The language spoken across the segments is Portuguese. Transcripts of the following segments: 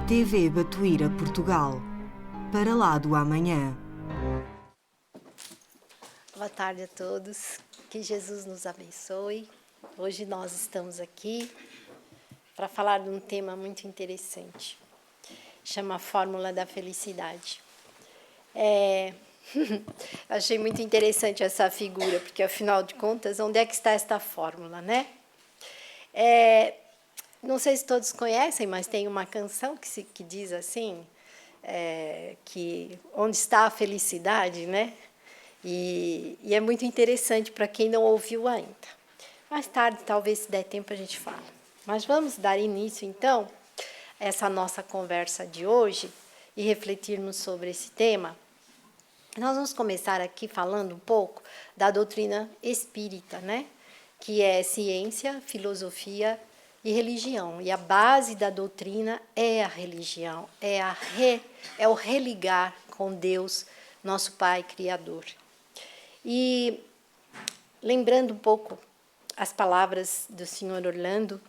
TV Batuíra Portugal. Para lá do amanhã. Boa tarde a todos. Que Jesus nos abençoe. Hoje nós estamos aqui para falar de um tema muito interessante. Chama a Fórmula da Felicidade. Achei muito interessante essa figura, porque afinal de contas, onde é que está esta fórmula, né? Não sei se todos conhecem, mas tem uma canção que diz assim, que onde está a felicidade, né? E é muito interessante para quem não ouviu ainda. Mais tarde, talvez, se der tempo, a gente fala. Mas vamos dar início, então, a essa nossa conversa de hoje e refletirmos sobre esse tema. Nós vamos começar aqui falando um pouco da doutrina espírita, né? Que é ciência, filosofia e religião. E a base da doutrina é a religião, é o religar com Deus, nosso Pai Criador. E lembrando um pouco as palavras do Sr. Orlando,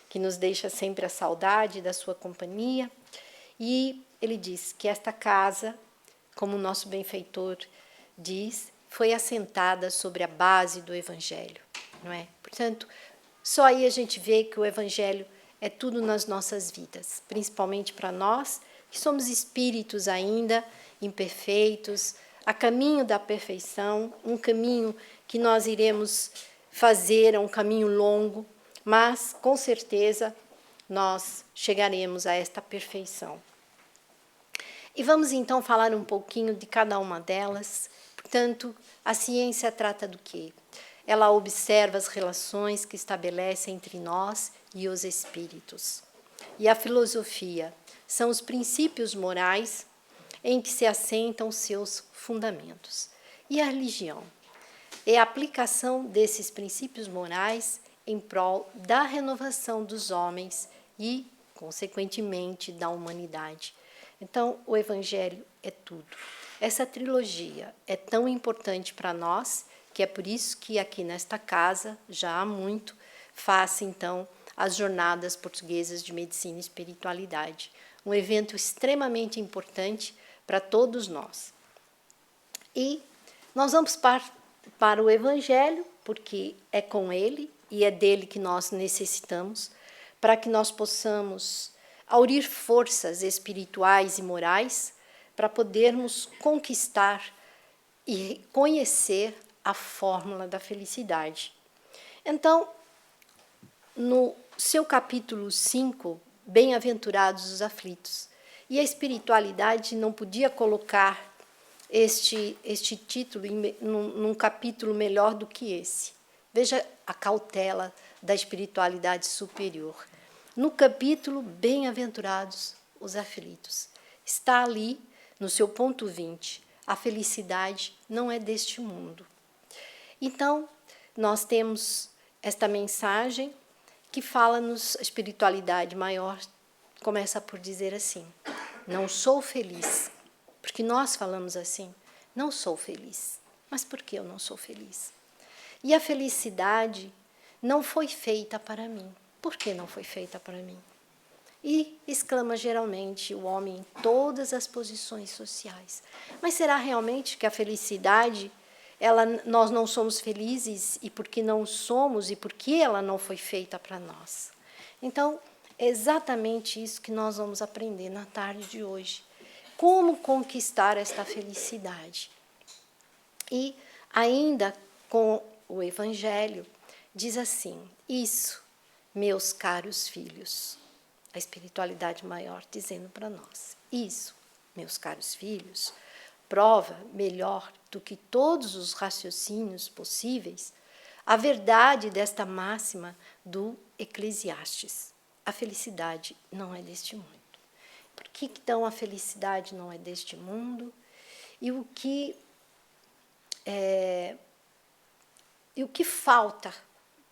que nos deixa sempre a saudade da sua companhia, e ele diz que esta casa, como o nosso benfeitor diz, foi assentada sobre a base do Evangelho, não é? Portanto, só aí a gente vê que o Evangelho é tudo nas nossas vidas, principalmente para nós, que somos espíritos ainda imperfeitos, a caminho da perfeição, um caminho que nós iremos fazer, é um caminho longo, mas, com certeza, nós chegaremos a esta perfeição. E vamos, então, falar um pouquinho de cada uma delas. Portanto, a ciência trata do quê? Ela observa as relações que estabelece entre nós e os espíritos. E a filosofia são os princípios morais em que se assentam seus fundamentos. E a religião é a aplicação desses princípios morais em prol da renovação dos homens e, consequentemente, da humanidade. Então, o Evangelho é tudo. Essa trilogia é tão importante para nós, que é por isso que aqui nesta casa, já há muito, faz então as Jornadas Portuguesas de Medicina e Espiritualidade. Um evento extremamente importante para todos nós. E nós vamos para o Evangelho, porque é com ele e é dele que nós necessitamos, para que nós possamos aurir forças espirituais e morais para podermos conquistar e conhecer a fórmula da felicidade. Então, no seu capítulo 5, Bem-aventurados os aflitos, e a espiritualidade não podia colocar este título num capítulo melhor do que esse. Veja a cautela da espiritualidade superior. No capítulo Bem-aventurados os aflitos, está ali, no seu ponto 20, a felicidade não é deste mundo. Então, nós temos esta mensagem que fala-nos, a espiritualidade maior começa por dizer assim: não sou feliz, porque nós falamos assim, não sou feliz. Mas por que eu não sou feliz? E a felicidade não foi feita para mim. Por que não foi feita para mim? E exclama geralmente o homem em todas as posições sociais. Mas será realmente que a felicidade, nós não somos felizes e porque não somos e porque ela não foi feita para nós? Então, é exatamente isso que nós vamos aprender na tarde de hoje. Como conquistar esta felicidade? E ainda com o Evangelho, diz assim: isso, meus caros filhos, a espiritualidade maior dizendo para nós, isso, meus caros filhos, prova melhor do que todos os raciocínios possíveis a verdade desta máxima do Eclesiastes. A felicidade não é deste mundo. Por que então a felicidade não é deste mundo? E o que falta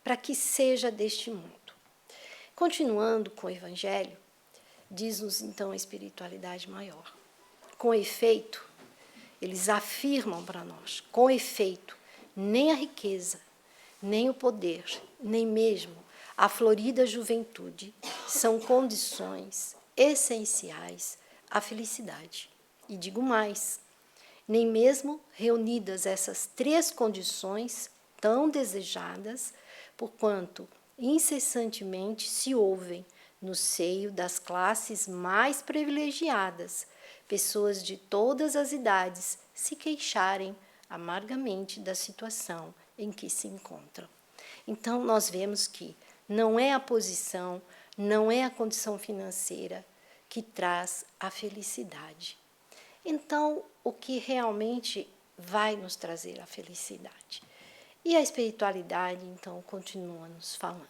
para que seja deste mundo? Continuando com o Evangelho, diz-nos então a espiritualidade maior. Com efeito, eles afirmam para nós, com efeito, nem a riqueza, nem o poder, nem mesmo a florida juventude são condições essenciais à felicidade. E digo mais, nem mesmo reunidas essas 3 condições tão desejadas, porquanto incessantemente se ouvem no seio das classes mais privilegiadas, pessoas de todas as idades se queixarem amargamente da situação em que se encontram. Então, nós vemos que não é a posição, não é a condição financeira que traz a felicidade. Então, o que realmente vai nos trazer a felicidade? E a espiritualidade, então, continua nos falando.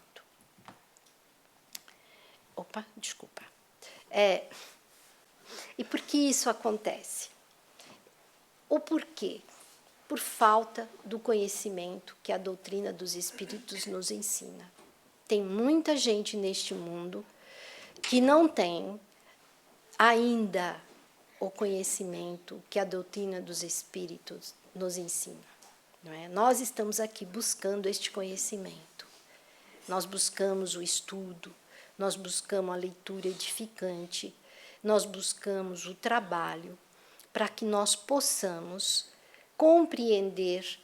Opa, desculpa. E por que isso acontece? O porquê? Por falta do conhecimento que a doutrina dos espíritos nos ensina. Tem muita gente neste mundo que não tem ainda o conhecimento que a doutrina dos espíritos nos ensina. Não é? Nós estamos aqui buscando este conhecimento. Nós buscamos o estudo, nós buscamos a leitura edificante, nós buscamos o trabalho para que nós possamos compreender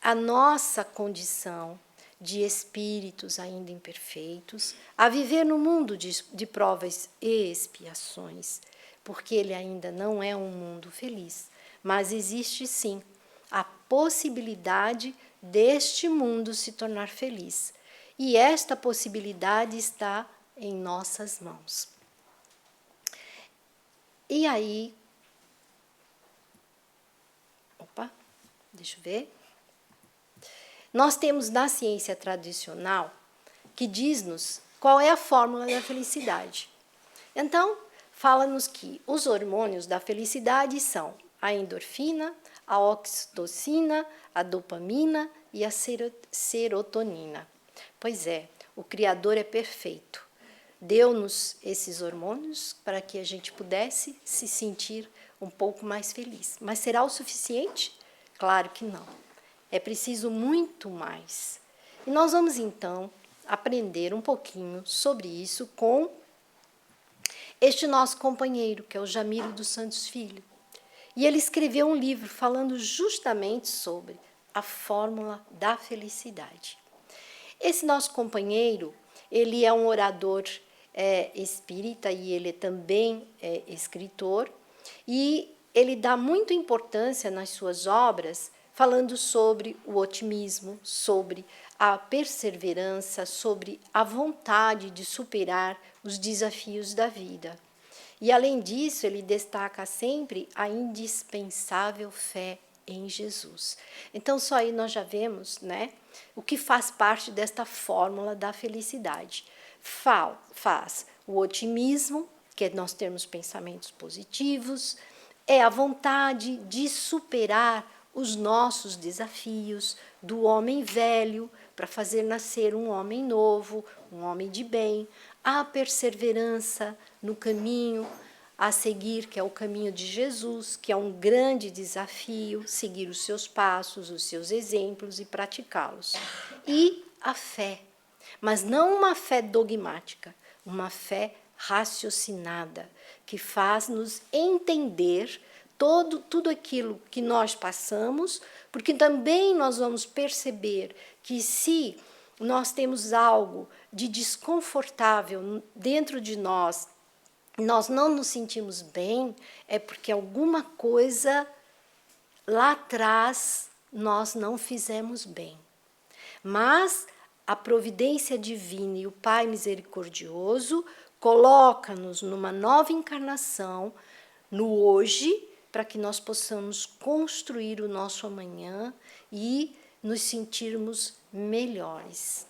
a nossa condição de espíritos ainda imperfeitos, a viver no mundo de provas e expiações, porque ele ainda não é um mundo feliz, mas existe sim a possibilidade deste mundo se tornar feliz. E esta possibilidade está em nossas mãos. E aí, deixa eu ver. Nós temos na ciência tradicional que diz-nos qual é a fórmula da felicidade. Então, fala-nos que os hormônios da felicidade são a endorfina, a oxitocina, a dopamina e a serotonina. Pois é, o Criador é perfeito. Deu-nos esses hormônios para que a gente pudesse se sentir um pouco mais feliz. Mas será o suficiente? Claro que não. É preciso muito mais. E nós vamos, então, aprender um pouquinho sobre isso com este nosso companheiro, que é o Jamiro dos Santos Filho. E ele escreveu um livro falando justamente sobre a fórmula da felicidade. Esse nosso companheiro, ele é um orador espírita e ele também é escritor, e ele dá muita importância nas suas obras falando sobre o otimismo, sobre a perseverança, sobre a vontade de superar os desafios da vida. E, além disso, ele destaca sempre a indispensável fé em Jesus. Então, só aí nós já vemos, né, o que faz parte desta fórmula da felicidade. Faz o otimismo, que é nós termos pensamentos positivos, é a vontade de superar os nossos desafios do homem velho para fazer nascer um homem novo, um homem de bem, a perseverança no caminho a seguir, que é o caminho de Jesus, que é um grande desafio, seguir os seus passos, os seus exemplos e praticá-los. E a fé, mas não uma fé dogmática, uma fé raciocinada, que faz-nos entender tudo aquilo que nós passamos, porque também nós vamos perceber que se nós temos algo de desconfortável dentro de nós, nós não nos sentimos bem, é porque alguma coisa lá atrás nós não fizemos bem. Mas a providência divina e o Pai misericordioso coloca-nos numa nova encarnação, no hoje, para que nós possamos construir o nosso amanhã e nos sentirmos melhores.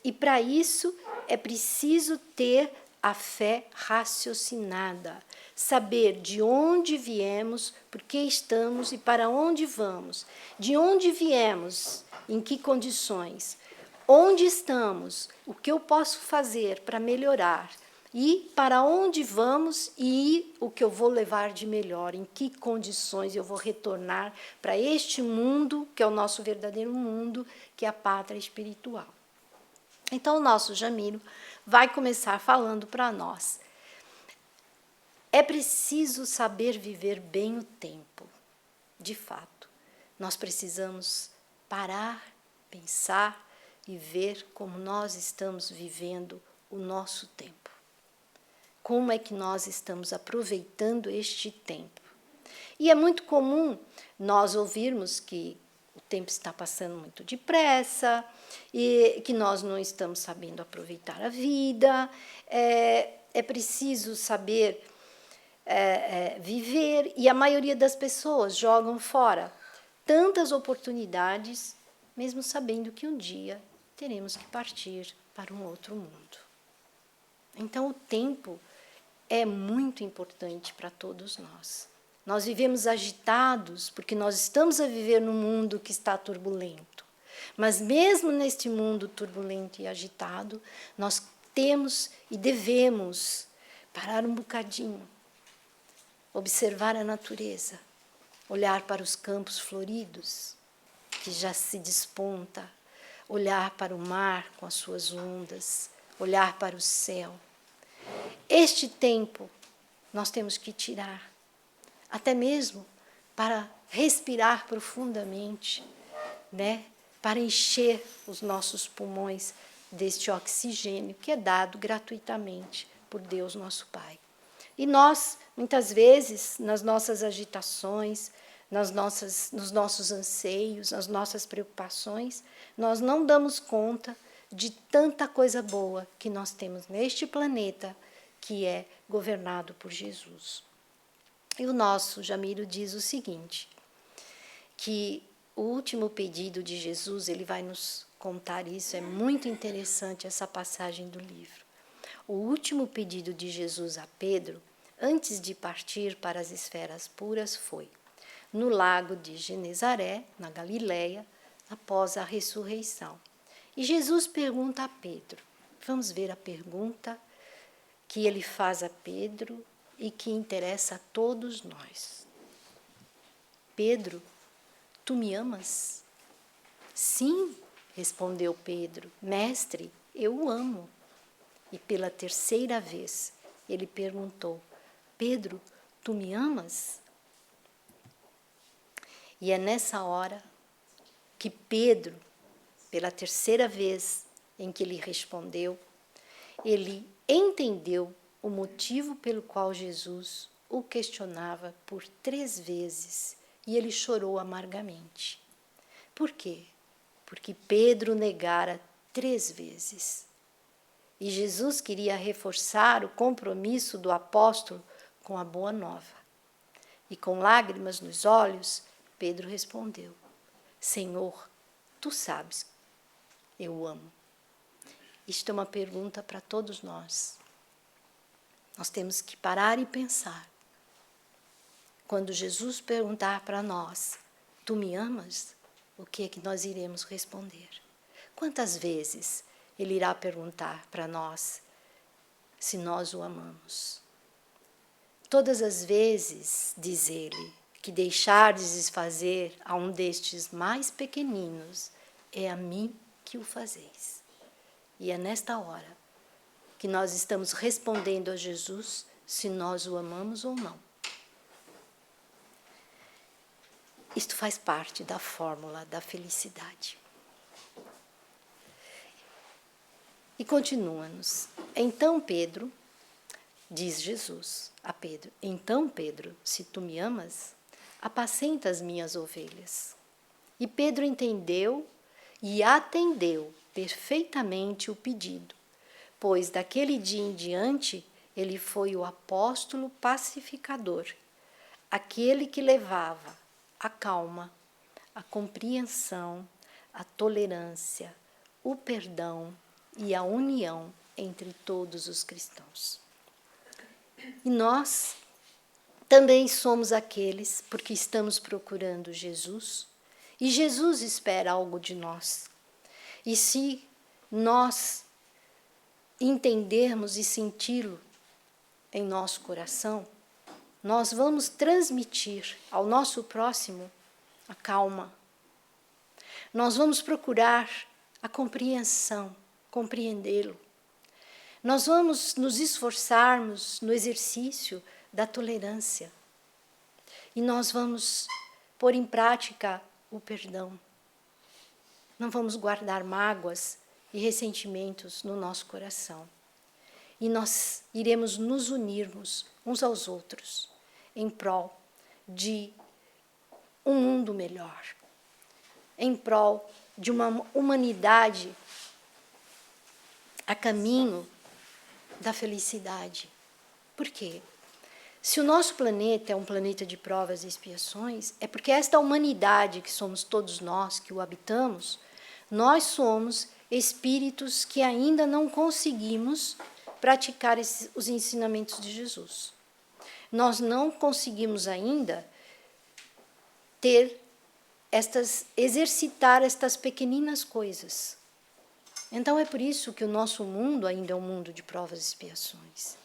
E para isso é preciso ter a fé raciocinada, saber de onde viemos, por que estamos e para onde vamos, de onde viemos, em que condições, onde estamos, o que eu posso fazer para melhorar, e para onde vamos e o que eu vou levar de melhor, em que condições eu vou retornar para este mundo, que é o nosso verdadeiro mundo, que é a pátria espiritual. Então, o nosso Jamiro vai começar falando para nós É preciso saber viver bem o tempo. De fato, nós precisamos parar, pensar e ver como nós estamos vivendo o nosso tempo. Como é que nós estamos aproveitando este tempo? E é muito comum nós ouvirmos que o tempo está passando muito depressa e que nós não estamos sabendo aproveitar a vida. É preciso saber viver, e a maioria das pessoas jogam fora tantas oportunidades, mesmo sabendo que um dia teremos que partir para um outro mundo. Então, o tempo é muito importante para todos nós. Nós vivemos agitados porque nós estamos a viver num mundo que está turbulento. Mas mesmo neste mundo turbulento e agitado, nós temos e devemos parar um bocadinho, observar a natureza, olhar para os campos floridos, que já se desponta, olhar para o mar com as suas ondas, olhar para o céu. Este tempo nós temos que tirar, até mesmo para respirar profundamente, né? Para encher os nossos pulmões deste oxigênio que é dado gratuitamente por Deus nosso Pai. E nós, muitas vezes, nas nossas agitações, nos nossos anseios, nas nossas preocupações, nós não damos conta de tanta coisa boa que nós temos neste planeta que é governado por Jesus. E o nosso Jamiro diz o seguinte, que o último pedido de Jesus, ele vai nos contar isso, é muito interessante essa passagem do livro. O último pedido de Jesus a Pedro, antes de partir para as esferas puras, foi no lago de Genezaré, na Galileia, após a ressurreição. E Jesus pergunta a Pedro, vamos ver a pergunta que ele faz a Pedro e que interessa a todos nós. Pedro, tu me amas? Sim, respondeu Pedro, mestre, eu o amo. E pela terceira vez ele perguntou, Pedro, tu me amas? E é nessa hora que Pedro, pela terceira vez em que ele respondeu, ele entendeu o motivo pelo qual Jesus o questionava por 3 vezes e ele chorou amargamente. Por quê? Porque Pedro negara 3 vezes. E Jesus queria reforçar o compromisso do apóstolo com a boa nova. E com lágrimas nos olhos, Pedro respondeu, Senhor, tu sabes, eu o amo. Isto é uma pergunta para todos nós. Nós temos que parar e pensar. Quando Jesus perguntar para nós, tu me amas? O que é que nós iremos responder? Quantas vezes ele irá perguntar para nós se nós o amamos? Todas as vezes, diz ele, que deixardes fazer a um destes mais pequeninos, é a mim que o fazeis. E é nesta hora que nós estamos respondendo a Jesus se nós o amamos ou não. Isto faz parte da fórmula da felicidade. E continua-nos. Então Pedro, diz Jesus a Pedro, então Pedro, se tu me amas, apacenta as minhas ovelhas. E Pedro entendeu e atendeu perfeitamente o pedido, pois daquele dia em diante ele foi o apóstolo pacificador, aquele que levava a calma, a compreensão, a tolerância, o perdão e a união entre todos os cristãos. E nós também somos aqueles porque estamos procurando Jesus e Jesus espera algo de nós. E se nós entendermos e senti-lo em nosso coração, nós vamos transmitir ao nosso próximo a calma. Nós vamos procurar a compreensão, compreendê-lo. Nós vamos nos esforçarmos no exercício da tolerância. E nós vamos pôr em prática o perdão. Não vamos guardar mágoas e ressentimentos no nosso coração. E nós iremos nos unirmos uns aos outros em prol de um mundo melhor, em prol de uma humanidade a caminho da felicidade. Por quê? Se o nosso planeta é um planeta de provas e expiações, é porque esta humanidade, que somos todos nós que o habitamos, nós somos espíritos que ainda não conseguimos praticar os ensinamentos de Jesus. Nós não conseguimos ainda exercitar estas pequeninas coisas. Então é por isso que o nosso mundo ainda é um mundo de provas e expiações.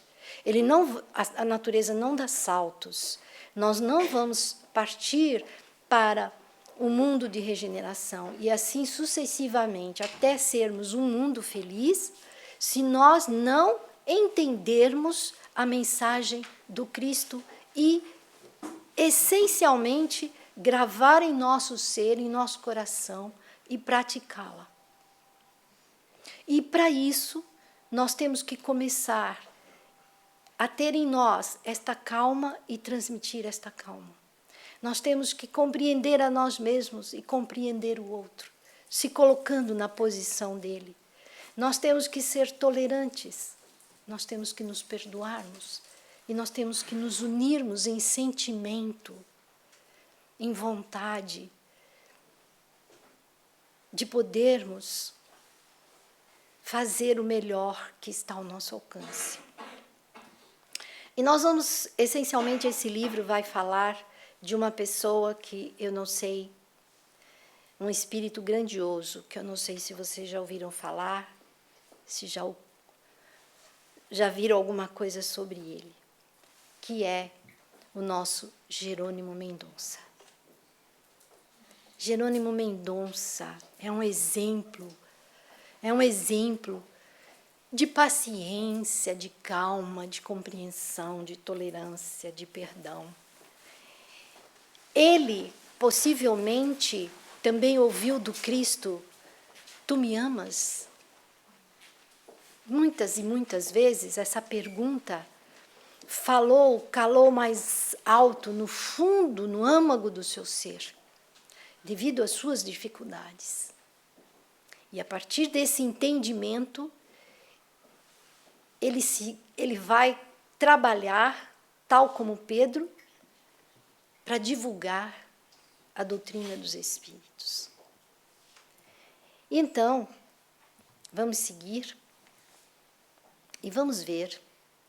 A natureza não dá saltos. Nós não vamos partir para o mundo de regeneração e assim sucessivamente até sermos um mundo feliz, se nós não entendermos a mensagem do Cristo e essencialmente gravar em nosso ser, em nosso coração e praticá-la. E para isso nós temos que começar a ter em nós esta calma e transmitir esta calma. Nós temos que compreender a nós mesmos e compreender o outro, se colocando na posição dele. Nós temos que ser tolerantes, nós temos que nos perdoarmos e nós temos que nos unirmos em sentimento, em vontade de podermos fazer o melhor que está ao nosso alcance. E nós vamos, essencialmente, esse livro vai falar de uma pessoa que eu não sei, um espírito grandioso, que eu não sei se vocês já ouviram falar, se já viram alguma coisa sobre ele, que é o nosso Jerônimo Mendonça. Jerônimo Mendonça é um exemplo de paciência, de calma, de compreensão, de tolerância, de perdão. Ele, possivelmente, também ouviu do Cristo: tu me amas? Muitas e muitas vezes essa pergunta calou mais alto no fundo, no âmago do seu ser, devido às suas dificuldades. E a partir desse entendimento, ele vai trabalhar, tal como Pedro, para divulgar a doutrina dos Espíritos. Então, vamos seguir e vamos ver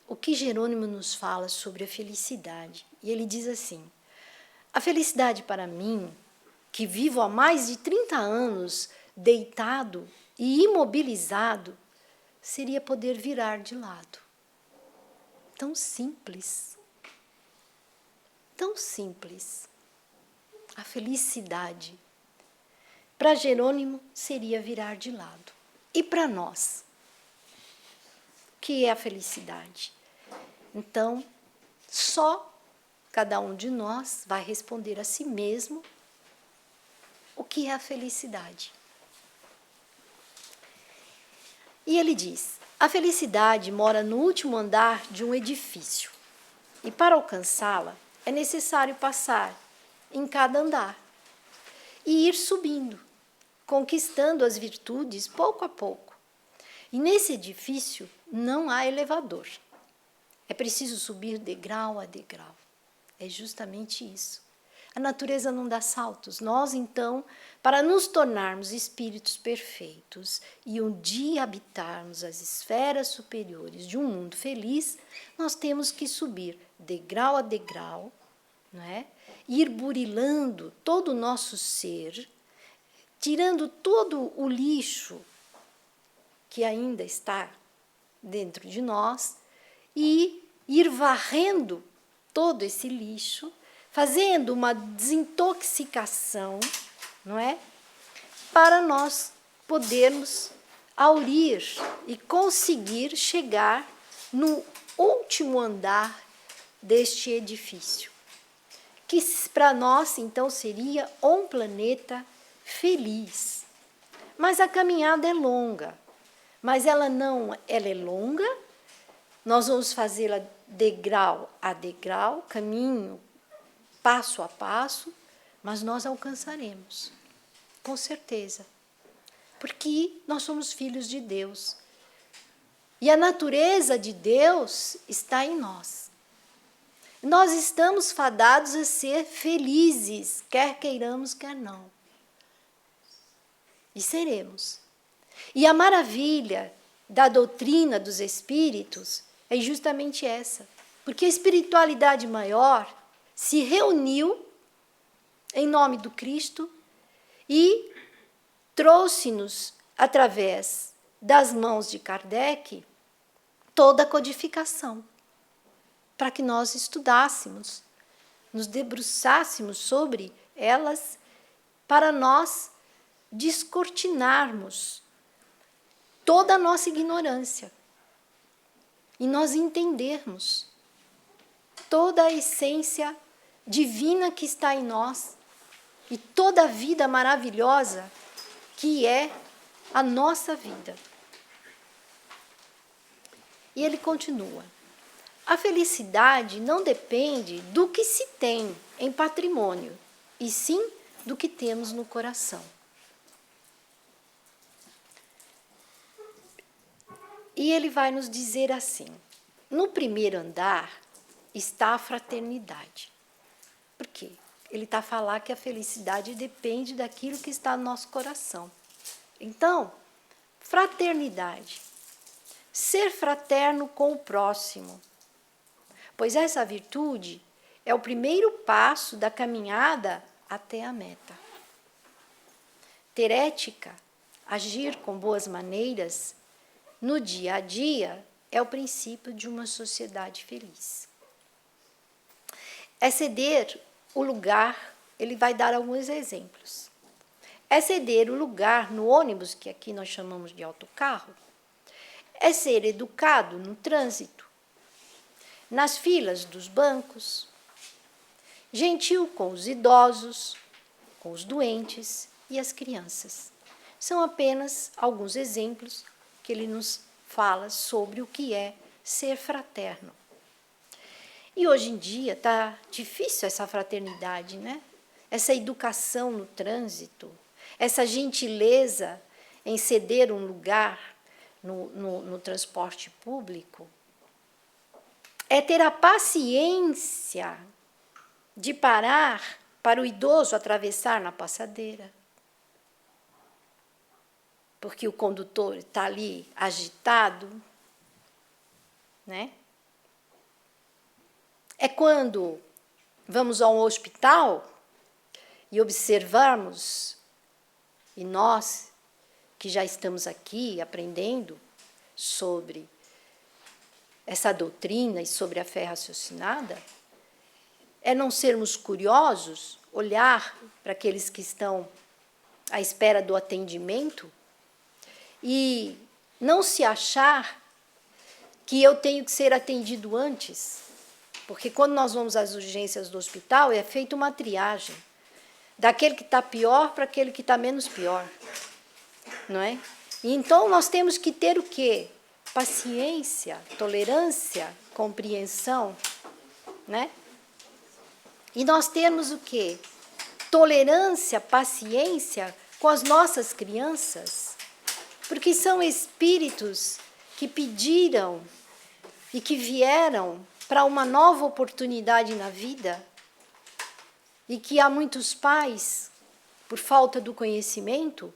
o que Jerônimo nos fala sobre a felicidade. E ele diz assim: a felicidade para mim, que vivo há mais de 30 anos deitado e imobilizado, seria poder virar de lado. Tão simples. Tão simples. A felicidade, para Jerônimo, seria virar de lado. E para nós? O que é a felicidade? Então, só cada um de nós vai responder a si mesmo o que é a felicidade. E ele diz: a felicidade mora no último andar de um edifício. E para alcançá-la, é necessário passar em cada andar e ir subindo, conquistando as virtudes pouco a pouco. E nesse edifício não há elevador. É preciso subir degrau a degrau. É justamente isso. A natureza não dá saltos. Nós, então, para nos tornarmos espíritos perfeitos e um dia habitarmos as esferas superiores de um mundo feliz, nós temos que subir degrau a degrau, não é? Ir burilando todo o nosso ser, tirando todo o lixo que ainda está dentro de nós e ir varrendo todo esse lixo, fazendo uma desintoxicação, não é? Para nós podermos aurir e conseguir chegar no último andar deste edifício, que para nós, então, seria um planeta feliz. Mas a caminhada é longa, mas ela é longa, nós vamos fazê-la degrau a degrau, caminho passo a passo, mas nós alcançaremos, com certeza, porque nós somos filhos de Deus. E a natureza de Deus está em nós. Nós estamos fadados a ser felizes, quer queiramos, quer não. E seremos. E a maravilha da doutrina dos espíritos é justamente essa. Porque a espiritualidade maior se reuniu em nome do Cristo e trouxe-nos, através das mãos de Kardec, toda a codificação, para que nós estudássemos, nos debruçássemos sobre elas, para nós descortinarmos toda a nossa ignorância e nós entendermos toda a essência divina que está em nós e toda a vida maravilhosa que é a nossa vida. E ele continua: a felicidade não depende do que se tem em patrimônio, e sim do que temos no coração. E ele vai nos dizer assim: no primeiro andar está a fraternidade. Por quê? Ele está a falar que a felicidade depende daquilo que está no nosso coração. Então, fraternidade. Ser fraterno com o próximo. Pois essa virtude é o primeiro passo da caminhada até a meta. Ter ética, agir com boas maneiras, no dia a dia, é o princípio de uma sociedade feliz. É ceder o lugar, ele vai dar alguns exemplos. É ceder o lugar no ônibus, que aqui nós chamamos de autocarro. É ser educado no trânsito, nas filas dos bancos, gentil com os idosos, com os doentes e as crianças. São apenas alguns exemplos que ele nos fala sobre o que é ser fraterno. E hoje em dia está difícil essa fraternidade, né? Essa educação no trânsito, essa gentileza em ceder um lugar no transporte público. É ter a paciência de parar para o idoso atravessar na passadeira. Porque o condutor está ali agitado, né? É quando vamos a um hospital e observamos, e nós que já estamos aqui aprendendo sobre essa doutrina e sobre a fé raciocinada, é não sermos curiosos, olhar para aqueles que estão à espera do atendimento e não se achar que eu tenho que ser atendido antes. Porque quando nós vamos às urgências do hospital, é feita uma triagem daquele que está pior para aquele que está menos pior. Não é? E então nós temos que ter o quê? Paciência, tolerância, compreensão. Né? E nós temos o quê? Tolerância, paciência com as nossas crianças. Porque são espíritos que pediram e que vieram para uma nova oportunidade na vida, e que há muitos pais, por falta do conhecimento,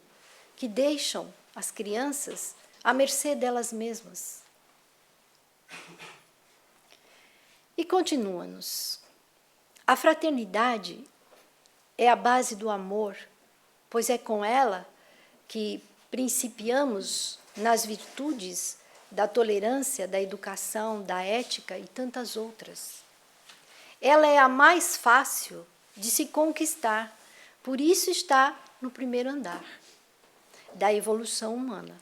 que deixam as crianças à mercê delas mesmas. E continua-nos. A fraternidade é a base do amor, pois é com ela que principiamos nas virtudes da tolerância, da educação, da ética e tantas outras. Ela é a mais fácil de se conquistar, por isso está no primeiro andar da evolução humana.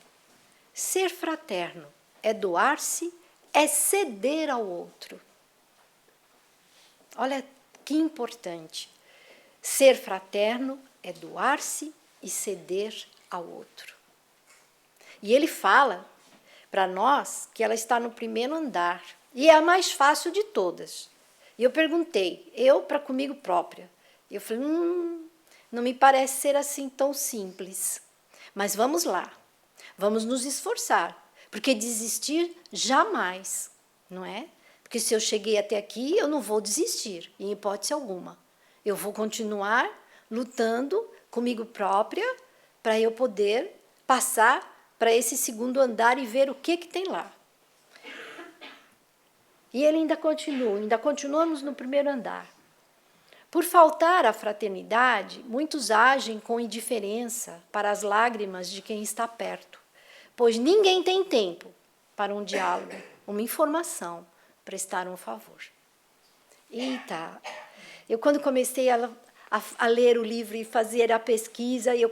Ser fraterno é doar-se, é ceder ao outro. Olha que importante. Ser fraterno é doar-se e ceder ao outro. E ele fala para nós que ela está no primeiro andar. E é a mais fácil de todas. E eu perguntei, para comigo própria. Eu falei, não me parece ser assim tão simples. Mas vamos lá. Vamos nos esforçar. Porque desistir jamais, não é? Porque se eu cheguei até aqui, eu não vou desistir, em hipótese alguma. Eu vou continuar lutando comigo própria para eu poder passar para esse segundo andar e ver o que tem lá. E ele ainda continuamos no primeiro andar. Por faltar a fraternidade, muitos agem com indiferença para as lágrimas de quem está perto, pois ninguém tem tempo para um diálogo, uma informação, prestar um favor. Eita! Eu, quando comecei a ler o livro e fazer a pesquisa, eu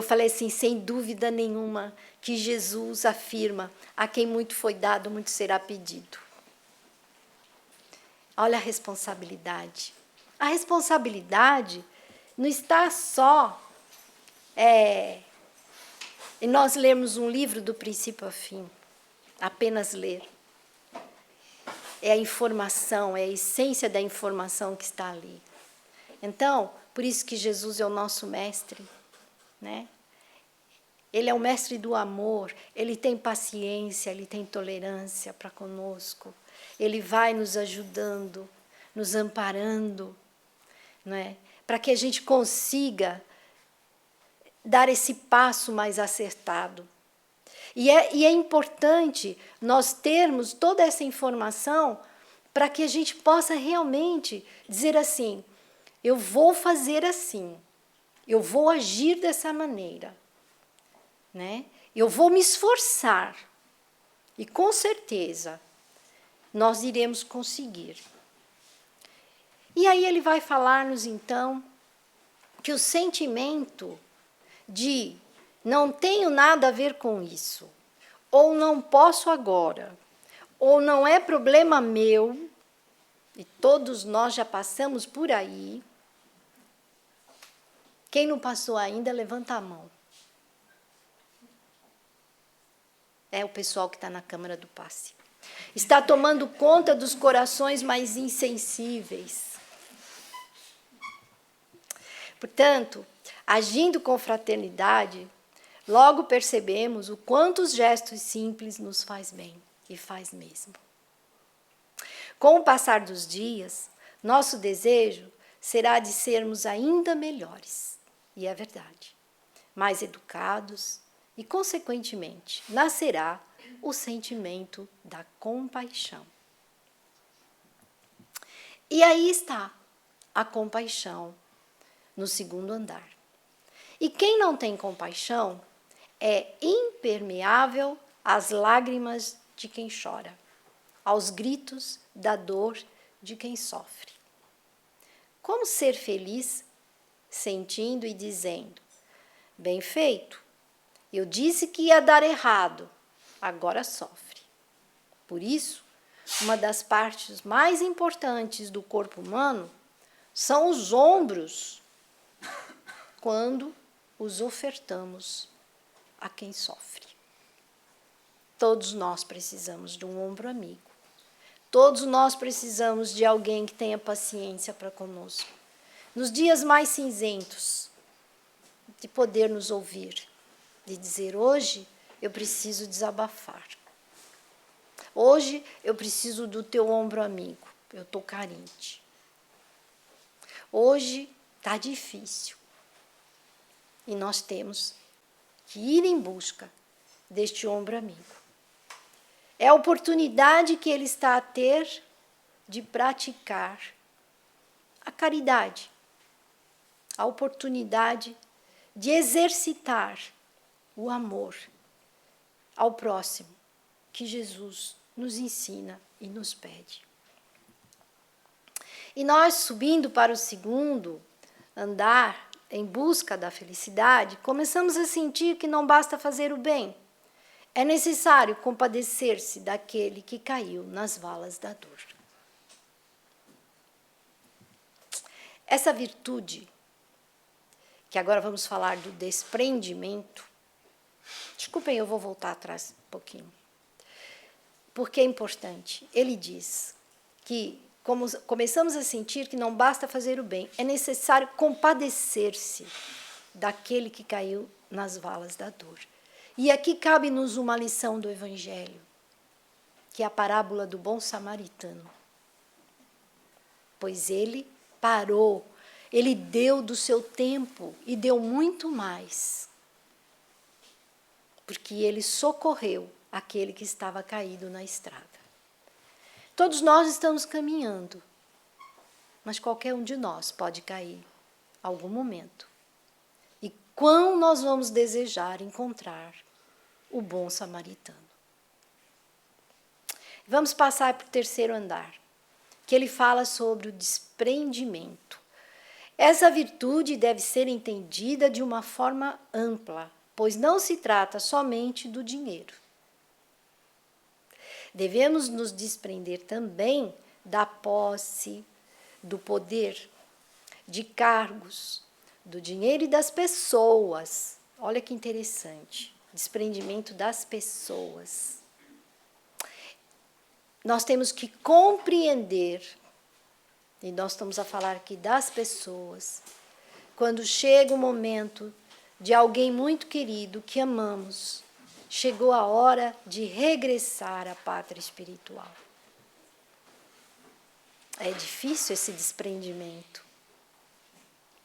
falei assim, sem dúvida nenhuma, que Jesus afirma: a quem muito foi dado, muito será pedido. Olha a responsabilidade. A responsabilidade não está só em nós lermos um livro do princípio ao fim, apenas ler. É a informação, é a essência da informação que está ali. Então, por isso que Jesus é o nosso mestre, né? Ele é o mestre do amor, ele tem paciência, ele tem tolerância para conosco. Ele vai nos ajudando, nos amparando, não é? Para que a gente consiga dar esse passo mais acertado. E é importante nós termos toda essa informação para que a gente possa realmente dizer assim, eu vou fazer assim, eu vou agir dessa maneira, né? Eu vou me esforçar e com certeza nós iremos conseguir. E aí ele vai falar-nos então que o sentimento de não tenho nada a ver com isso, ou não posso agora, ou não é problema meu, e todos nós já passamos por aí. Quem não passou ainda, levanta a mão. É o pessoal que está na Câmara do Passe. Está tomando conta dos corações mais insensíveis. Portanto, agindo com fraternidade, logo percebemos o quanto os gestos simples nos faz bem, e faz mesmo. Com o passar dos dias, nosso desejo será de sermos ainda melhores, e é verdade, mais educados, e, consequentemente, nascerá o sentimento da compaixão. E aí está a compaixão no segundo andar. E quem não tem compaixão é impermeável às lágrimas de quem chora, aos gritos da dor de quem sofre. Como ser feliz sentindo e dizendo: bem feito, eu disse que ia dar errado, agora sofre. Por isso, uma das partes mais importantes do corpo humano são os ombros, quando os ofertamos a quem sofre. Todos nós precisamos de um ombro amigo. Todos nós precisamos de alguém que tenha paciência para conosco. Nos dias mais cinzentos, de poder nos ouvir, de dizer: hoje eu preciso desabafar. Hoje eu preciso do teu ombro amigo, eu estou carente. Hoje está difícil. E nós temos que ir em busca deste ombro amigo. É a oportunidade que ele está a ter de praticar a caridade, a oportunidade de exercitar o amor ao próximo, que Jesus nos ensina e nos pede. E nós, subindo para o segundo andar, em busca da felicidade, começamos a sentir que não basta fazer o bem. É necessário compadecer-se daquele que caiu nas valas da dor. Essa virtude, que agora vamos falar do desprendimento. Desculpem, eu vou voltar atrás um pouquinho. Porque é importante. Ele diz que, como começamos a sentir que não basta fazer o bem, é necessário compadecer-se daquele que caiu nas valas da dor. E aqui cabe-nos uma lição do Evangelho, que é a parábola do bom samaritano. Pois ele parou, ele deu do seu tempo e deu muito mais, porque ele socorreu aquele que estava caído na estrada. Todos nós estamos caminhando, mas qualquer um de nós pode cair em algum momento. E quão nós vamos desejar encontrar o bom samaritano. Vamos passar para o terceiro andar, que ele fala sobre o desprendimento. Essa virtude deve ser entendida de uma forma ampla, pois não se trata somente do dinheiro. Devemos nos desprender também da posse, do poder, de cargos, do dinheiro e das pessoas. Olha que interessante, desprendimento das pessoas. Nós temos que compreender, e nós estamos a falar aqui das pessoas, quando chega o momento de alguém muito querido que amamos, chegou a hora de regressar à pátria espiritual. É difícil esse desprendimento.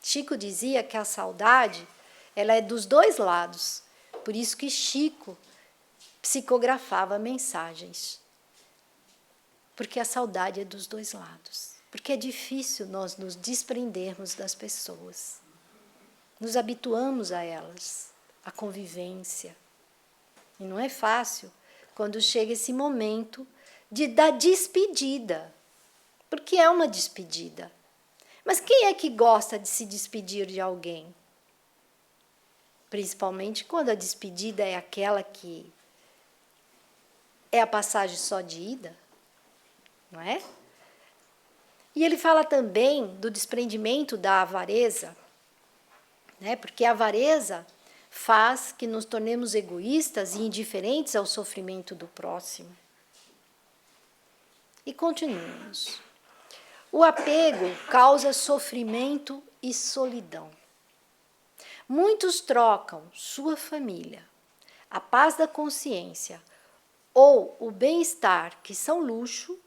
Chico dizia que a saudade, ela é dos dois lados. Por isso que Chico psicografava mensagens. Porque a saudade é dos dois lados. Porque é difícil nós nos desprendermos das pessoas. Nos habituamos a elas, à convivência. E não é fácil quando chega esse momento da despedida. Porque é uma despedida. Mas quem é que gosta de se despedir de alguém? Principalmente quando a despedida é aquela que é a passagem só de ida, não é? E ele fala também do desprendimento da avareza, né? Porque a avareza faz que nos tornemos egoístas e indiferentes ao sofrimento do próximo. E continuemos. O apego causa sofrimento e solidão. Muitos trocam sua família, a paz da consciência ou o bem-estar, que são luxo,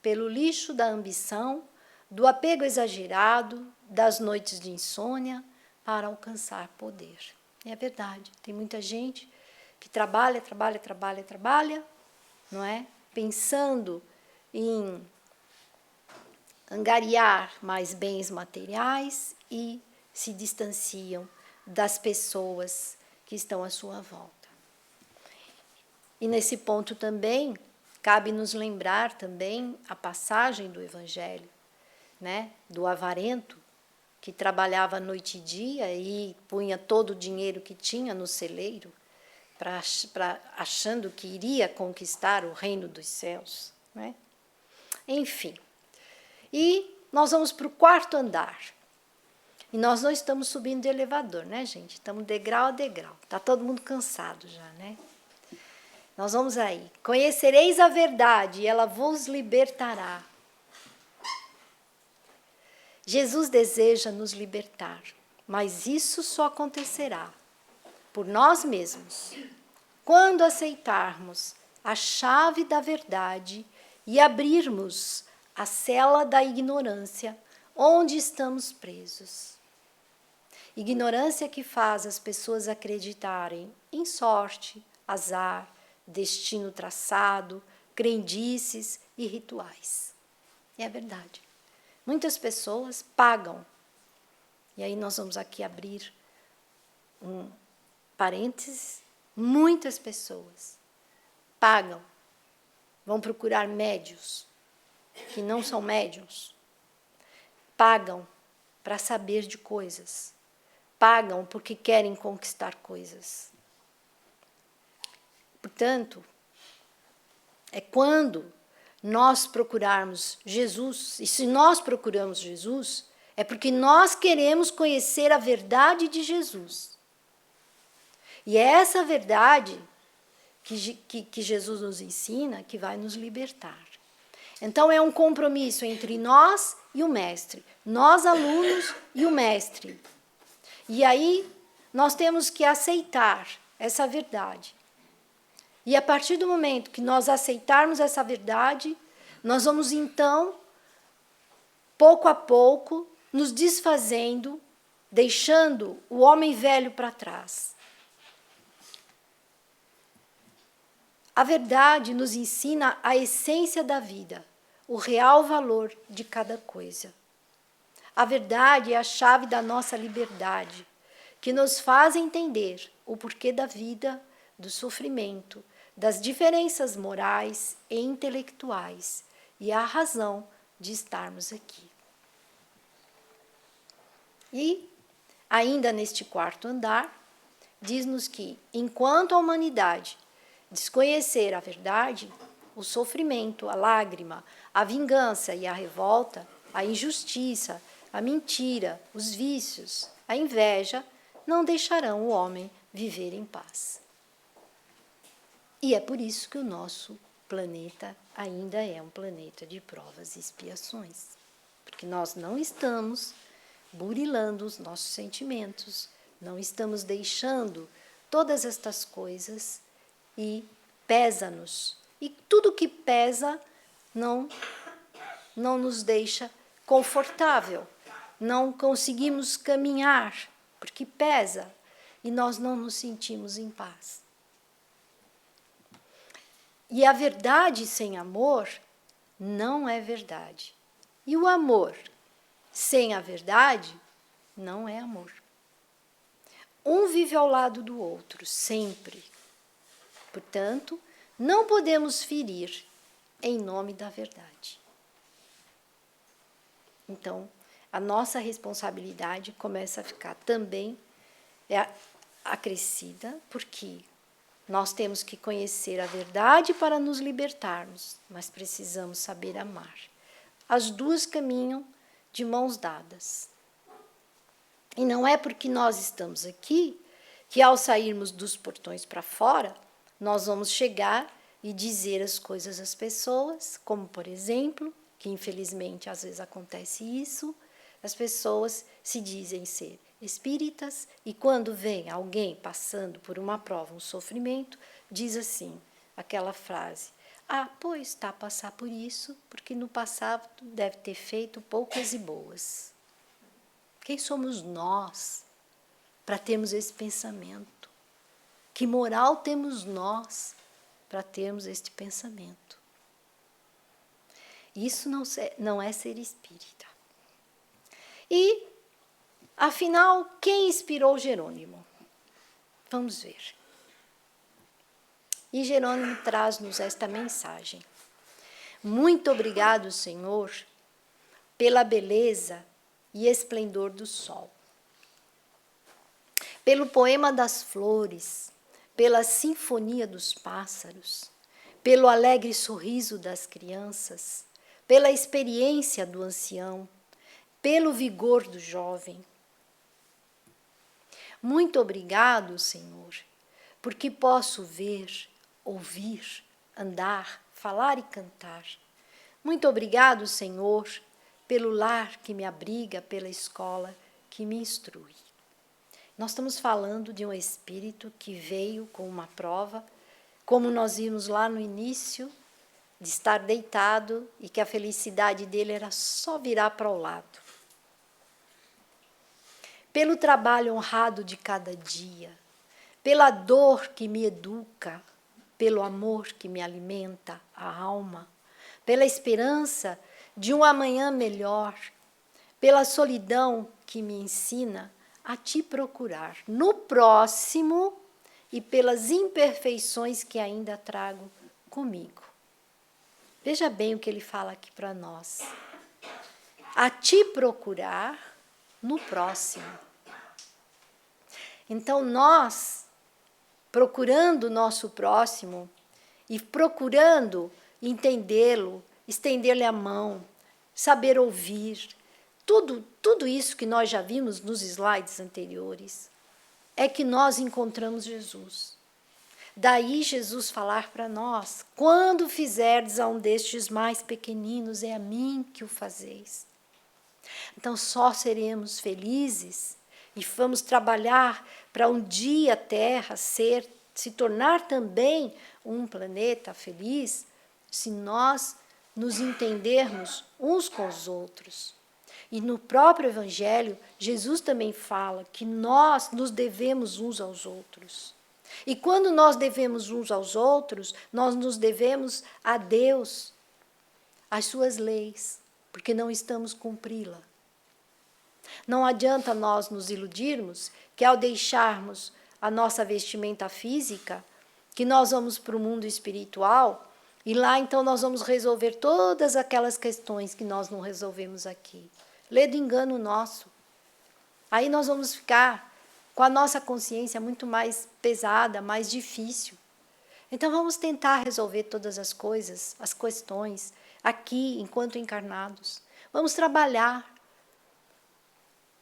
pelo lixo da ambição, do apego exagerado, das noites de insônia, para alcançar poder. E é verdade, tem muita gente que trabalha, não é? Pensando em angariar mais bens materiais e se distanciam das pessoas que estão à sua volta. E nesse ponto também, cabe nos lembrar também a passagem do Evangelho, né? Do avarento, que trabalhava noite e dia e punha todo o dinheiro que tinha no celeiro, achando que iria conquistar o reino dos céus, né? Enfim. E nós vamos para o quarto andar. E nós não estamos subindo de elevador, né, gente? Estamos degrau a degrau. Está todo mundo cansado já, né? Nós vamos aí. Conhecereis a verdade e ela vos libertará. Jesus deseja nos libertar, mas isso só acontecerá por nós mesmos, quando aceitarmos a chave da verdade e abrirmos a cela da ignorância onde estamos presos. Ignorância que faz as pessoas acreditarem em sorte, azar, destino traçado, crendices e rituais. E é verdade. Muitas pessoas pagam. E aí nós vamos aqui abrir um parênteses. Muitas pessoas pagam, vão procurar médios, que não são médiums, pagam para saber de coisas, pagam porque querem conquistar coisas. Portanto, é quando nós procurarmos Jesus, e se nós procuramos Jesus, É porque nós queremos conhecer a verdade de Jesus. E é essa verdade que Jesus nos ensina que vai nos libertar. Então, é um compromisso entre nós e o mestre, nós alunos e o mestre. E aí, nós temos que aceitar essa verdade. E a partir do momento que nós aceitarmos essa verdade, nós vamos então, pouco a pouco, nos desfazendo, deixando o homem velho para trás. A verdade nos ensina a essência da vida, o real valor de cada coisa. A verdade é a chave da nossa liberdade, que nos faz entender o porquê da vida, do sofrimento, das diferenças morais e intelectuais e a razão de estarmos aqui. E, ainda neste quarto andar, diz-nos que, enquanto a humanidade desconhecer a verdade, o sofrimento, a lágrima, a vingança e a revolta, a injustiça, a mentira, os vícios, a inveja, não deixarão o homem viver em paz. E é por isso que o nosso planeta ainda é um planeta de provas e expiações. Porque nós não estamos burilando os nossos sentimentos, não estamos deixando todas estas coisas e pesa-nos. E tudo que pesa não nos deixa confortável, não conseguimos caminhar, porque pesa e nós não nos sentimos em paz. E a verdade sem amor não é verdade. E o amor sem a verdade não é amor. Um vive ao lado do outro, sempre. Portanto, não podemos ferir em nome da verdade. Então, a nossa responsabilidade começa a ficar também acrescida, porque nós temos que conhecer a verdade para nos libertarmos, mas precisamos saber amar. As duas caminham de mãos dadas. E não é porque nós estamos aqui que, ao sairmos dos portões para fora, nós vamos chegar e dizer as coisas às pessoas, como, por exemplo, que infelizmente às vezes acontece isso, as pessoas se dizem ser espíritas e quando vem alguém passando por uma prova, um sofrimento, diz assim, aquela frase, pois está a passar por isso, porque no passado deve ter feito poucas e boas. Quem somos nós para termos esse pensamento? Que moral temos nós para termos este pensamento? Isso não é ser espírita. E, afinal, quem inspirou Jerônimo? Vamos ver. E Jerônimo traz-nos esta mensagem. Muito obrigado, Senhor, pela beleza e esplendor do sol, pelo poema das flores, pela sinfonia dos pássaros, pelo alegre sorriso das crianças, pela experiência do ancião, pelo vigor do jovem. Muito obrigado, Senhor, porque posso ver, ouvir, andar, falar e cantar. Muito obrigado, Senhor, pelo lar que me abriga, pela escola que me instrui. Nós estamos falando de um espírito que veio com uma prova, como nós vimos lá no início, de estar deitado e que a felicidade dele era só virar para o lado. Pelo trabalho honrado de cada dia, pela dor que me educa, pelo amor que me alimenta a alma, pela esperança de um amanhã melhor, pela solidão que me ensina a te procurar no próximo e pelas imperfeições que ainda trago comigo. Veja bem o que ele fala aqui para nós. A te procurar no próximo. Então, nós, procurando o nosso próximo e procurando entendê-lo, estender-lhe a mão, saber ouvir, tudo isso que nós já vimos nos slides anteriores, é que nós encontramos Jesus. Daí Jesus falar para nós: quando fizerdes a um destes mais pequeninos, é a mim que o fazeis. Então só seremos felizes e vamos trabalhar para um dia a Terra se tornar também um planeta feliz, se nós nos entendermos uns com os outros. E no próprio Evangelho, Jesus também fala que nós nos devemos uns aos outros. E quando nós devemos uns aos outros, nós nos devemos a Deus, às suas leis, porque não estamos cumpri-la. Não adianta nós nos iludirmos que ao deixarmos a nossa vestimenta física, que nós vamos para o mundo espiritual e lá então nós vamos resolver todas aquelas questões que nós não resolvemos aqui. Lê do engano nosso. Aí nós vamos ficar com a nossa consciência muito mais pesada, mais difícil. Então vamos tentar resolver todas as coisas, as questões, aqui, enquanto encarnados. Vamos trabalhar,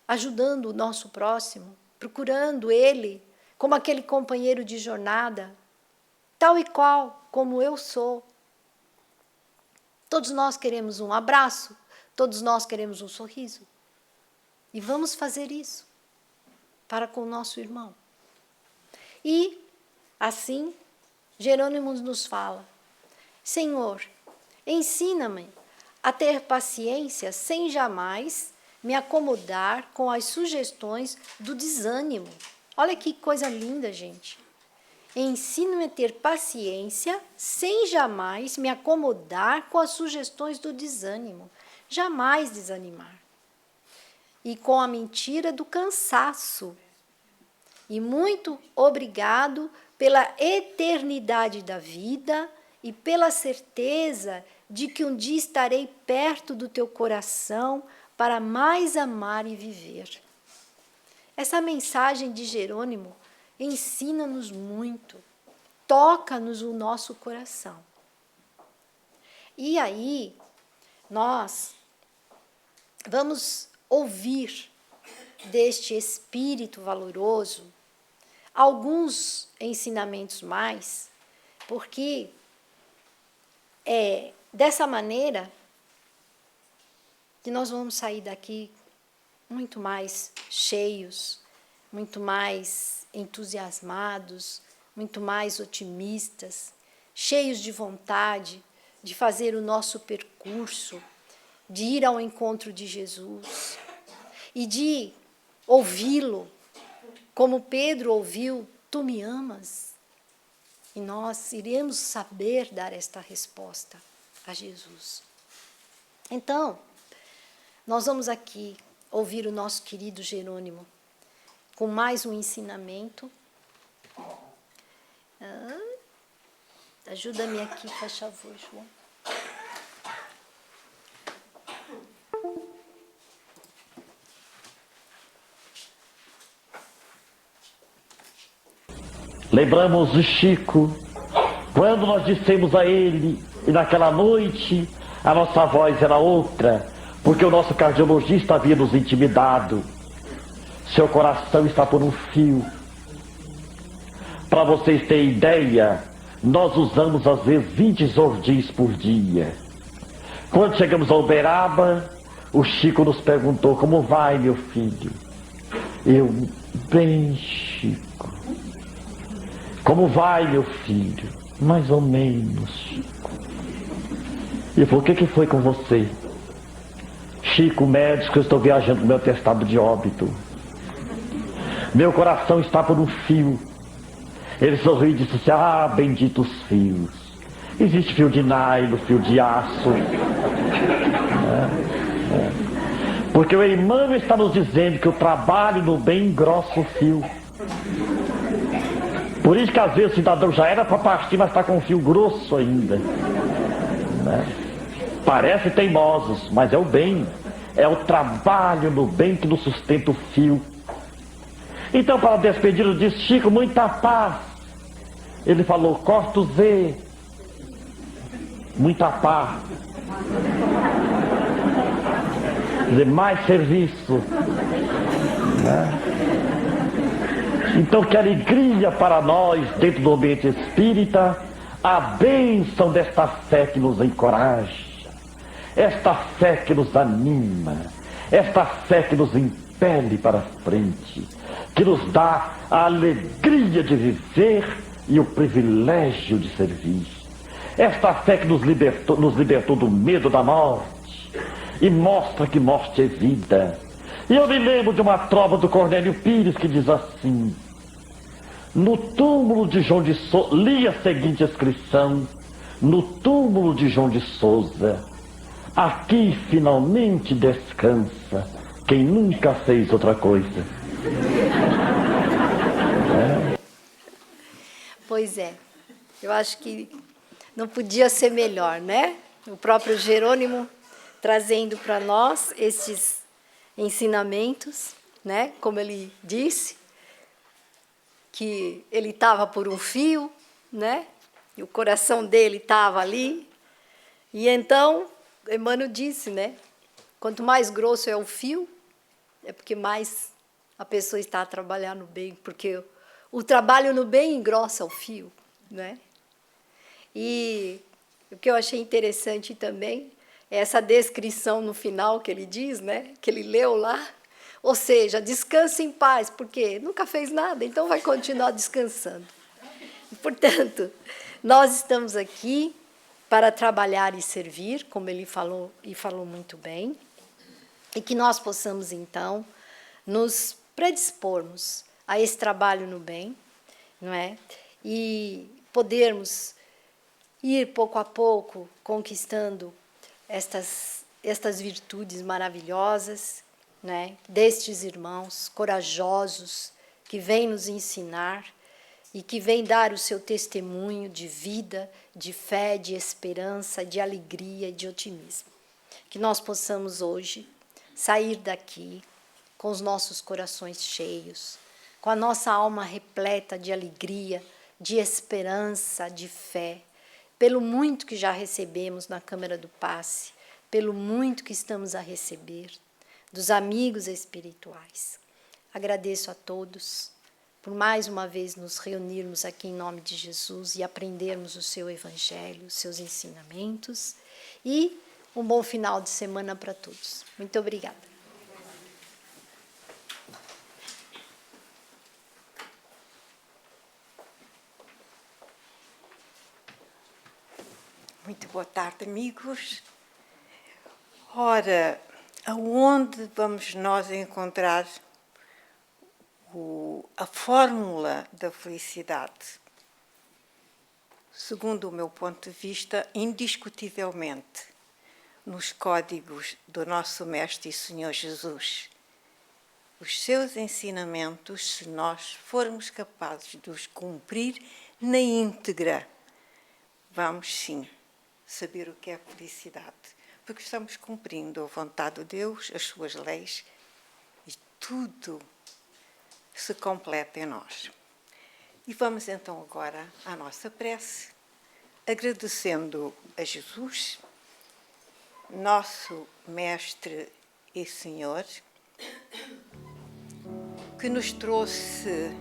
ajudando o nosso próximo, procurando ele como aquele companheiro de jornada, tal e qual como eu sou. Todos nós queremos um abraço, todos nós queremos um sorriso. E vamos fazer isso para com o nosso irmão. E, assim, Jerônimo nos fala: Senhor, ensina-me a ter paciência sem jamais me acomodar com as sugestões do desânimo. Olha que coisa linda, gente. Ensina-me a ter paciência sem jamais me acomodar com as sugestões do desânimo. Jamais desanimar. E com a mentira do cansaço. E muito obrigado pela eternidade da vida e pela certeza de que um dia estarei perto do teu coração para mais amar e viver. Essa mensagem de Jerônimo ensina-nos muito, toca-nos o nosso coração. E aí, nós vamos ouvir deste espírito valoroso alguns ensinamentos mais, porque é dessa maneira que nós vamos sair daqui muito mais cheios, muito mais entusiasmados, muito mais otimistas, cheios de vontade de fazer o nosso percurso, de ir ao encontro de Jesus e de ouvi-lo, como Pedro ouviu: tu me amas? E nós iremos saber dar esta resposta a Jesus. Então, nós vamos aqui ouvir o nosso querido Jerônimo com mais um ensinamento. Ajuda-me aqui, faz favor, João. Lembramos de Chico, quando nós dissemos a ele, e naquela noite a nossa voz era outra, porque o nosso cardiologista havia nos intimidado. Seu coração está por um fio. Para vocês terem ideia, nós usamos às vezes 20 Zordins por dia. Quando chegamos a Uberaba, o Chico nos perguntou: como vai, meu filho? Eu: bem, Chico. Como vai, meu filho? Mais ou menos, Chico. E falou: o que foi com você? Chico, médico, eu estou viajando com meu atestado de óbito. Meu coração está por um fio. Ele sorriu e disse assim: ah, benditos fios. Existe fio de nylon, fio de aço. Porque o Emmanuel está nos dizendo que o trabalho no bem engrossa o fio. Por isso que às vezes o cidadão já era para partir, mas está com um fio grosso ainda. Parece teimosos, mas é o bem. É o trabalho no bem que nos sustenta o fio. Então, para despedir, disse: Chico, muita paz. Ele falou: corta o Z. Muita paz. dizer, mais serviço. Né? Então, que alegria para nós, dentro do ambiente espírita, a bênção desta fé que nos encoraja, esta fé que nos anima, esta fé que nos impele para frente, que nos dá a alegria de viver e o privilégio de servir. Esta fé que nos libertou do medo da morte e mostra que morte é vida. E eu me lembro de uma trova do Cornélio Pires que diz assim: no túmulo de João de Souza, li a seguinte inscrição: no túmulo de João de Souza, aqui finalmente descansa quem nunca fez outra coisa. Pois é, eu acho que não podia ser melhor, né? O próprio Jerônimo trazendo para nós esses ensinamentos, né? Como ele disse, que ele estava por um fio, né? E o coração dele estava ali. E então, Emmanuel disse, né? Quanto mais grosso é o fio, é porque mais a pessoa está a trabalhar no bem, porque o trabalho no bem engrossa o fio, né? E o que eu achei interessante também é essa descrição no final que ele diz, né? Que ele leu lá. Ou seja, descanse em paz, porque nunca fez nada, então vai continuar descansando. Portanto, nós estamos aqui para trabalhar e servir, como ele falou, e falou muito bem, e que nós possamos, então, nos predispormos a esse trabalho no bem, não é? E podermos ir pouco a pouco conquistando estas virtudes maravilhosas, né, destes irmãos corajosos que vêm nos ensinar e que vêm dar o seu testemunho de vida, de fé, de esperança, de alegria e de otimismo. Que nós possamos hoje sair daqui com os nossos corações cheios, com a nossa alma repleta de alegria, de esperança, de fé, pelo muito que já recebemos na Câmara do Passe, pelo muito que estamos a receber dos amigos espirituais. Agradeço a todos por mais uma vez nos reunirmos aqui em nome de Jesus e aprendermos o seu Evangelho, os seus ensinamentos, e um bom final de semana para todos. Muito obrigada. Muito boa tarde, amigos. Ora, aonde vamos nós encontrar a fórmula da felicidade? Segundo o meu ponto de vista, indiscutivelmente, nos códigos do nosso Mestre e Senhor Jesus. Os seus ensinamentos, se nós formos capazes de os cumprir na íntegra, vamos sim saber o que é felicidade, porque estamos cumprindo a vontade de Deus, as suas leis, e tudo se completa em nós. E vamos então agora à nossa prece, agradecendo a Jesus, nosso Mestre e Senhor, que nos trouxe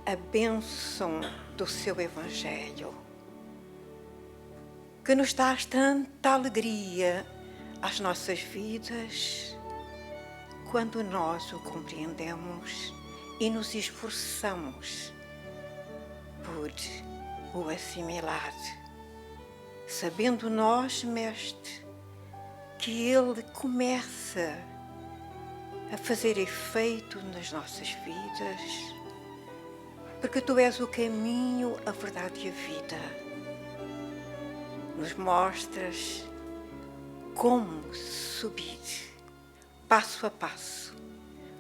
a bênção do seu Evangelho, que nos traz tanta alegria às nossas vidas quando nós o compreendemos e nos esforçamos por o assimilar, sabendo nós, Mestre, que ele começa a fazer efeito nas nossas vidas, porque tu és o caminho, a verdade e a vida. Nos mostras como subir, passo a passo,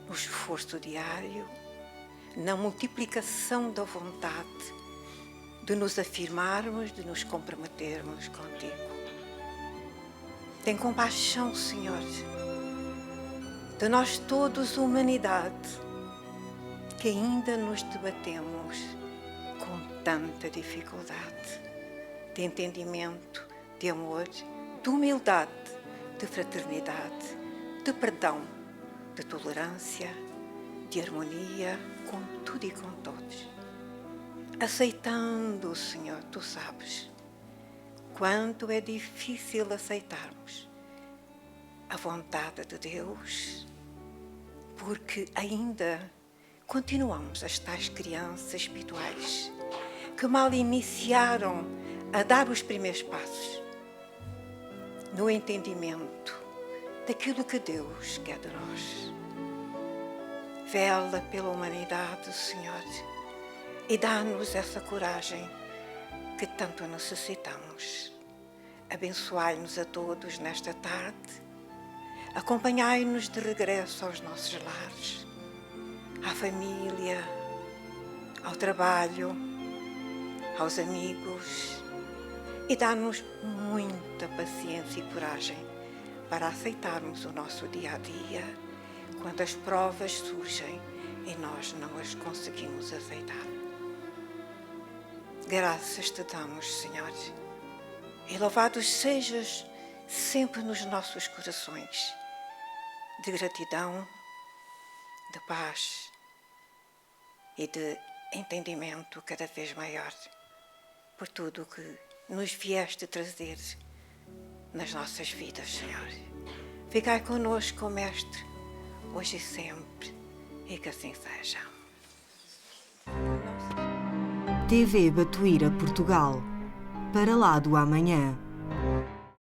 no esforço diário, na multiplicação da vontade de nos afirmarmos, de nos comprometermos contigo. Tem compaixão, Senhor, de nós todos, humanidade, que ainda nos debatemos com tanta dificuldade, de entendimento, de amor, de humildade, de fraternidade, de perdão, de tolerância, de harmonia com tudo e com todos. Aceitando, Senhor, Tu sabes quanto é difícil aceitarmos a vontade de Deus, porque ainda continuamos as tais crianças espirituais que mal iniciaram a dar os primeiros passos no entendimento daquilo que Deus quer de nós. Vela pela humanidade, Senhor, e dá-nos essa coragem que tanto necessitamos. Abençoai-nos a todos nesta tarde. Acompanhai-nos de regresso aos nossos lares, à família, ao trabalho, aos amigos, e dá-nos muita paciência e coragem para aceitarmos o nosso dia-a-dia quando as provas surgem e nós não as conseguimos aceitar. Graças te damos, Senhor, e louvados sejas sempre nos nossos corações, de gratidão, de paz e de entendimento cada vez maior por tudo o que nos vieste trazer nas nossas vidas, Senhor. Ficai conosco, Mestre, hoje e sempre, e que assim seja. TV Batuíra Portugal. Para lá do amanhã.